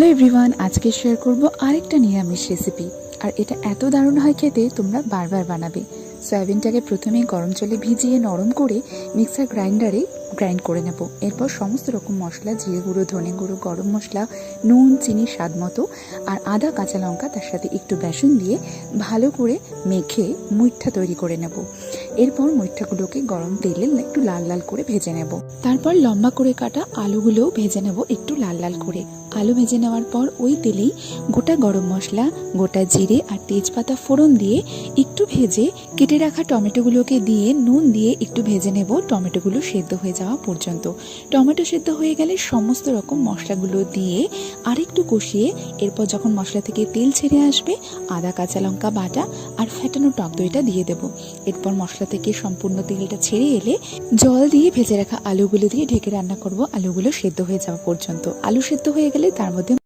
Hello everyone, আজকে share করব আরেকটা নিরামিষ রেসিপি। আর এটা এত দারুণ হয় খেতে, তোমরা বারবার বানাবে। সয়াবিনটাকে প্রথমে গরম জলে ভিজিয়ে নরম করে মিক্সার গ্রাইন্ডারে গ্রাইন্ড করে নেব। এরপর সমস্ত রকম মশলা, জিরে গুঁড়ো, ধনে গুঁড়ো, গরম মশলা, নুন, চিনি স্বাদ মতো আর আদা, কাঁচা লঙ্কা, তার সাথে একটু বেসন দিয়ে ভালো করে মেখে মুইঠা তৈরি করে নেব। এরপর মুইঠাগুলোকে গরম তেলে একটু লাল লাল করে ভেজে নেব। তারপর লম্বা করে কাটা আলুগুলোও ভেজে নেব একটু লাল লাল করে। আলু ভেজে নেওয়ার পর ওই তেলেই গোটা গরম মশলা, গোটা জিরে আর তেজপাতা ফোড়ন দিয়ে একটু ভেজে কেটে রাখা টমেটোগুলোকে দিয়ে নুন দিয়ে একটু ভেজে নেব টমেটোগুলো সেদ্ধ হয়ে যাওয়া পর্যন্ত। টমেটো সেদ্ধ হয়ে গেলে সমস্ত রকম মশলাগুলো দিয়ে আরেকটু কষিয়ে এরপর যখন মশলা থেকে তেল ছেড়ে আসবে, আদা, কাঁচা লঙ্কা বাটা আর ফেটানো টক দইটা দিয়ে দেব। এরপর মশলা থেকে সম্পূর্ণ তেলটা ছেড়ে এলে জল দিয়ে ভেজে রাখা আলুগুলো দিয়ে ঢেকে রান্না করব আলুগুলো সেদ্ধ হয়ে যাওয়া পর্যন্ত। আলু সেদ্ধ হয়ে গেলে তার মধ্যে